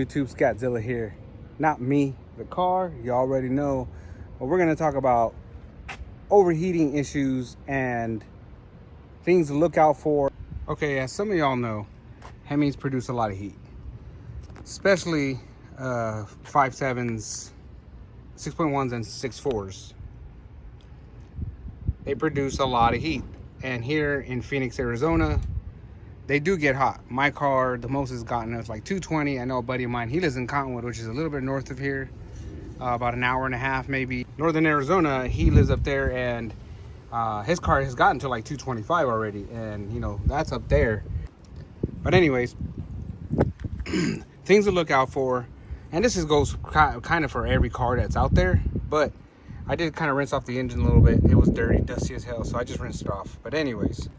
YouTube? Scatzilla here. Not me, the car, you already know. But we're going to talk about overheating issues and things to look out for. Okay, as some of y'all know, Hemis produce a lot of heat, especially 5.7s, 6.1s, and 6.4s. They produce a lot of heat. And here in Phoenix, Arizona, they do get hot. My car, the most it's gotten is like 220. I know a buddy of mine, he lives in Cottonwood, which is a little bit north of here, about an hour and a half maybe. Northern Arizona, he lives up there, and his car has gotten to like 225 already, and you know, that's up there. But anyways, things to look out for, and this goes kind of for every car that's out there, but I did kind of rinse off the engine a little bit. It was dirty, dusty as hell, so I just rinsed it off. But anyways,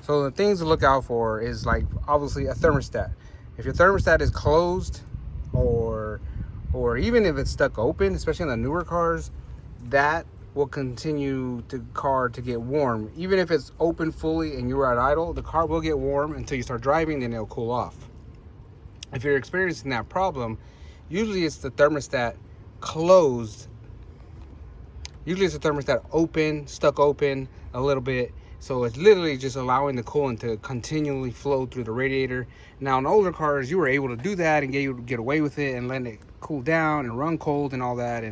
so the things to look out for is like obviously a thermostat. If your thermostat is closed, or even if it's stuck open, especially on the newer cars, that will continue the car to get warm. Even if it's open fully and you're at idle, the car will get warm until you start driving, then it'll cool off. If you're experiencing that problem, usually it's the thermostat closed. Usually it's the thermostat open, stuck open a little bit. So it's literally just allowing the coolant to continually flow through the radiator. Now in older cars, you were able to do that and get away with it and let it cool down and run cold and all that.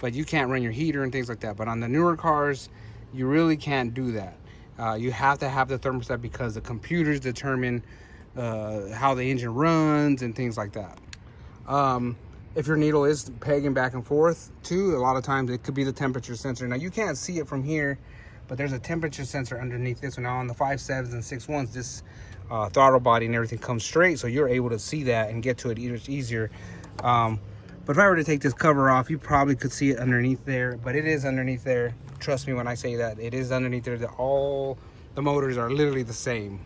But you can't run your heater and things like that. But on the newer cars, you really can't do that. You have to have the thermostat because the computers determine how the engine runs and things like that. If your needle is pegging back and forth too, a lot of times it could be the temperature sensor. Now you can't see it from here, but there's a temperature sensor underneath this one. Now on the 5.7s and 6.1s, this throttle body and everything comes straight, so you're able to see that and get to it easier. But if I were to take this cover off, you probably could see it underneath there, but it is underneath there. Trust me when I say that, it is underneath there. All the motors are literally the same.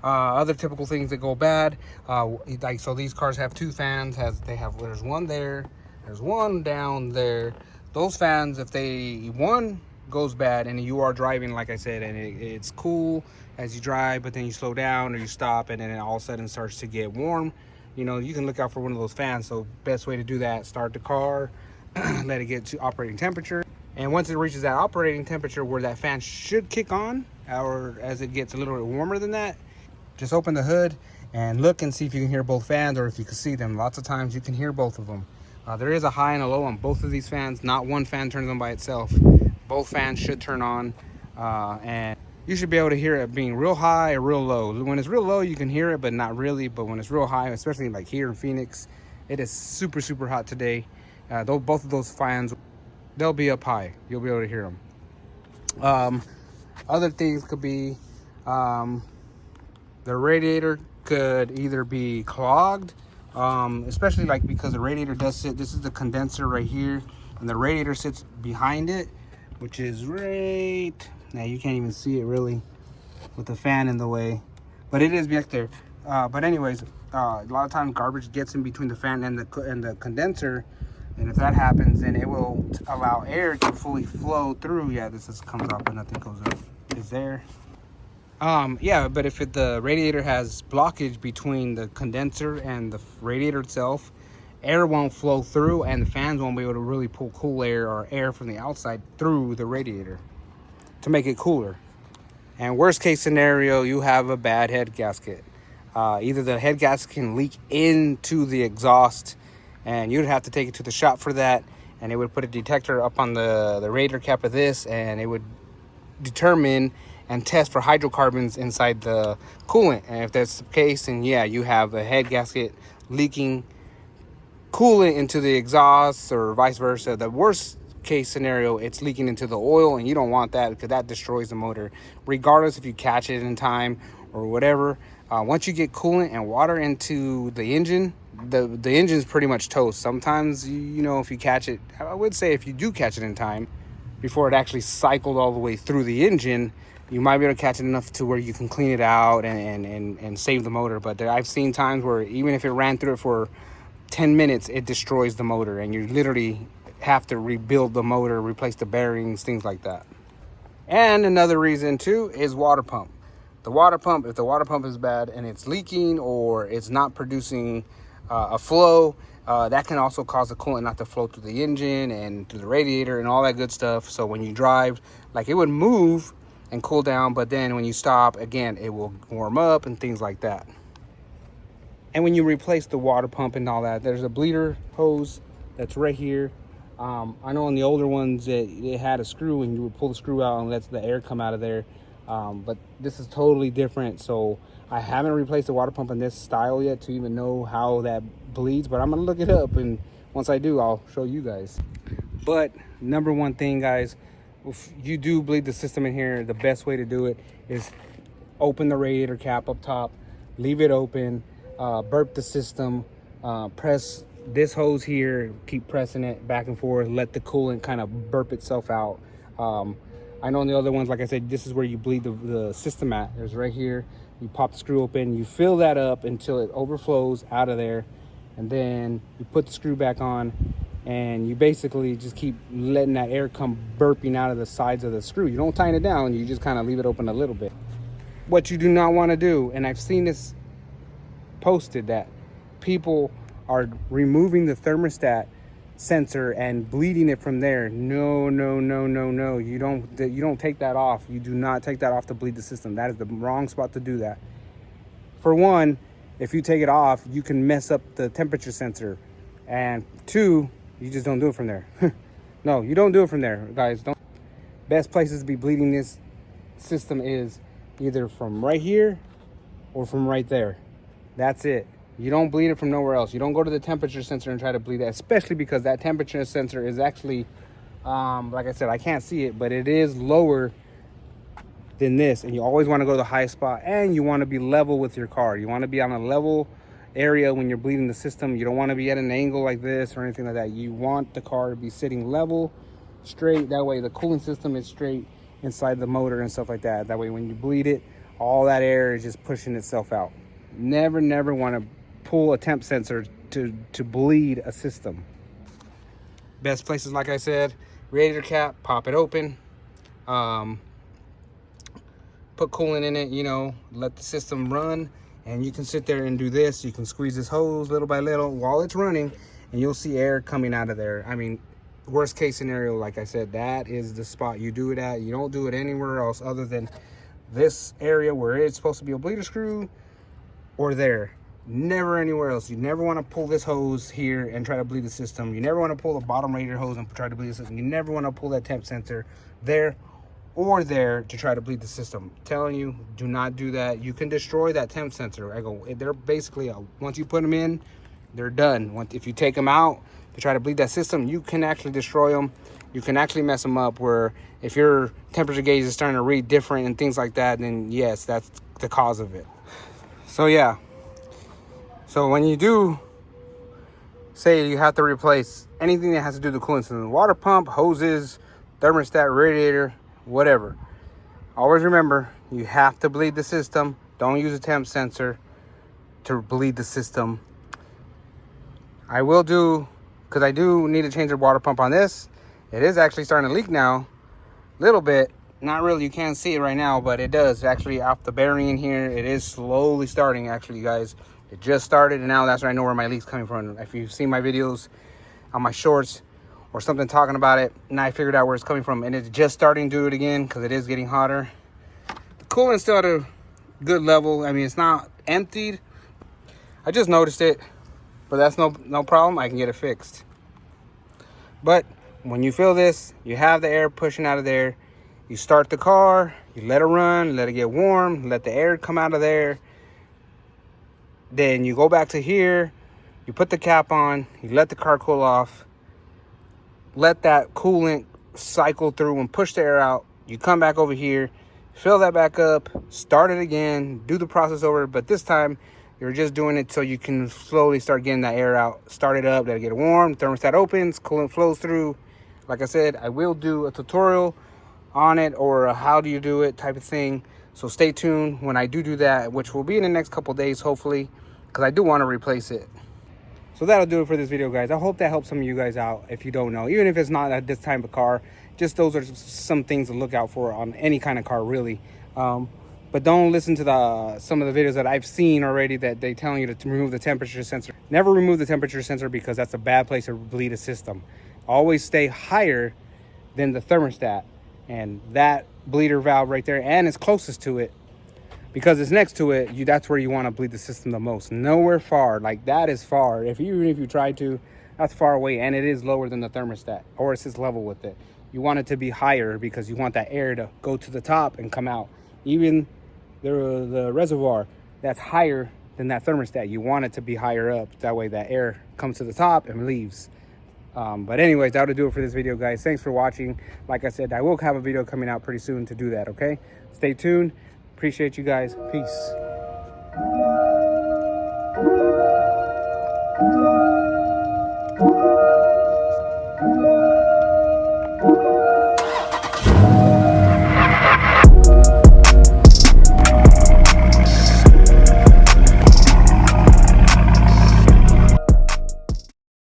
Other typical things that go bad, like so these cars have two fans. There's one there, there's one down there. Those fans, if one goes bad and you are driving, like I said, and it's cool as you drive, but then you slow down or you stop, and then it all of a sudden starts to get warm, you know, you can look out for one of those fans. So best way to do that, start the car, let it get to operating temperature, and once it reaches that operating temperature where that fan should kick on, or as it gets a little bit warmer than that, just open the hood and look and see if you can hear both fans or if you can see them. Lots of times you can hear both of them. There is a high and a low on both of these fans. Not one fan turns on by itself. Both fans should turn on, and you should be able to hear it being real high or real low. When it's real low, you can hear it, but not really. But when it's real high, especially like here in Phoenix, it is super, super hot today. Both of those fans, they'll be up high. You'll be able to hear them. Other things could be the radiator could either be clogged, especially like because the radiator does sit, this is the condenser right here, and the radiator sits behind it, which is right now. You can't even see it really with the fan in the way, but it is back there. But anyways, a lot of times garbage gets in between the fan and the condenser, and if that happens, then it will allow air to fully flow through. Yeah, this just comes up and nothing goes up. Is there? Yeah, but if the radiator has blockage between the condenser and the radiator itself, air won't flow through, and the fans won't be able to really pull cool air or air from the outside through the radiator to make it cooler. And worst case scenario, you have a bad head gasket. Either the head gasket can leak into the exhaust, and you'd have to take it to the shop for that, and it would put a detector up on the radiator cap of this, and it would determine and test for hydrocarbons inside the coolant. And if that's the case, then yeah, you have a head gasket leaking coolant into the exhaust, or vice versa. The worst case scenario, it's leaking into the oil, and you don't want that because that destroys the motor, regardless if you catch it in time or whatever. Once you get coolant and water into the engine, the engine's pretty much toast. Sometimes, you know, if you catch it, I would say if you do catch it in time, before it actually cycled all the way through the engine, you might be able to catch it enough to where you can clean it out and save the motor. But I've seen times where even if it ran through it for 10 minutes, it destroys the motor, and you literally have to rebuild the motor, replace the bearings, things like that. And another reason too is water pump. The water pump, if the water pump is bad and it's leaking or it's not producing a flow. That can also cause the coolant not to flow through the engine and through the radiator and all that good stuff. So when you drive, like, it would move and cool down, but then when you stop, again, it will warm up and things like that. And when you replace the water pump and all that, there's a bleeder hose that's right here. I know on the older ones it had a screw, and you would pull the screw out and let the air come out of there. But this is totally different. So I haven't replaced the water pump in this style yet to even know how that bleeds, but I'm gonna look it up, and once I do, I'll show you guys. But number one thing, guys, if you do bleed the system in here, the best way to do it is open the radiator cap up top, leave it open, burp the system, press this hose here, keep pressing it back and forth, let the coolant kind of burp itself out. I know on the other ones, like I said, this is where you bleed the system at. There's right here. You pop the screw open, you fill that up until it overflows out of there, and then you put the screw back on, and you basically just keep letting that air come burping out of the sides of the screw. You don't tighten it down, you just kind of leave it open a little bit. What you do not want to do, and I've seen this posted, that people are removing the thermostat sensor and bleeding it from there. No, no, no, no, no. You don't take that off. You do not take that off to bleed the system. That is the wrong spot to do that. For one, if you take it off, you can mess up the temperature sensor, and two, you just don't do it from there. No, you don't do it from there, guys. Don't. Best places to be bleeding this system is either from right here or from right there. That's it. You don't bleed it from nowhere else. You don't go to the temperature sensor and try to bleed that, especially because that temperature sensor is actually, like I said, I can't see it, but it is lower than this. And you always want to go to the highest spot, and you want to be level with your car. You want to be on a level area when you're bleeding the system. You don't want to be at an angle like this or anything like that. You want the car to be sitting level, straight. That way the cooling system is straight inside the motor and stuff like that. That way when you bleed it, all that air is just pushing itself out. Never want to pull a temp sensor to bleed a system. Best places, like I said, radiator cap, pop it open, put coolant in it, you know, let the system run, and you can sit there and do this. You can squeeze this hose little by little while it's running, and you'll see air coming out of there. I mean, worst case scenario, like I said, that is the spot you do it at. You don't do it anywhere else other than this area where it's supposed to be a bleeder screw, or there. Never anywhere else. You never want to pull this hose here and try to bleed the system. You never want to pull the bottom radiator hose and try to bleed the system. You never want to pull that temp sensor there or there to try to bleed the system. I'm telling you, do not do that. You can destroy that temp sensor. They're basically, once you put them in, they're done. If you take them out to try to bleed that system, you can actually destroy them. You can actually mess them up, where if your temperature gauge is starting to read different and things like that, then yes, that's the cause of it. So yeah. So when you do say you have to replace anything that has to do with the coolant system, water pump, hoses, thermostat, radiator, whatever, always remember, you have to bleed the system. Don't use a temp sensor to bleed the system. I will do, because I do need to change the water pump on this. It is actually starting to leak now, a little bit. Not really, you can't see it right now, but it does actually off the bearing in here. It is slowly starting, actually, guys. It just started, and now that's when I know where my leak's coming from. If you've seen my videos on my shorts or something talking about it, now I figured out where it's coming from, and it's just starting to do it again because it is getting hotter. The coolant's still at a good level. I mean, it's not emptied. I just noticed it, but that's no problem. I can get it fixed. But when you feel this, you have the air pushing out of there. You start the car, you let it run, let it get warm, let the air come out of there. Then you go back to here, you put the cap on, you let the car cool off, let that coolant cycle through and push the air out. You come back over here, fill that back up, start it again, do the process over, but this time you're just doing it so you can slowly start getting that air out. Start it up, let it get warm, thermostat opens, coolant flows through. Like I said, I will do a tutorial on it, or a how do you do it type of thing. So stay tuned when I do that, which will be in the next couple days, hopefully, because I do want to replace it. So that'll do it for this video, guys. I hope that helps some of you guys out if you don't know. Even if it's not at this type of car, just those are some things to look out for on any kind of car, really. But don't listen to some of the videos that I've seen already that they telling you to remove the temperature sensor. Never remove the temperature sensor because that's a bad place to bleed a system. Always stay higher than the thermostat, and that bleeder valve right there, and it's closest to it because it's next to it. That's where you want to bleed the system the most. Nowhere far, like that is far. Even if you try to, that's far away, and it is lower than the thermostat, or it's just level with it. You want it to be higher because you want that air to go to the top and come out. Even the reservoir that's higher than that thermostat, you want it to be higher up. That way that air comes to the top and leaves. But anyways, that'll do it for this video, guys. Thanks for watching. Like I said, I will have a video coming out pretty soon to do that, okay? Stay tuned. Appreciate you guys. Peace.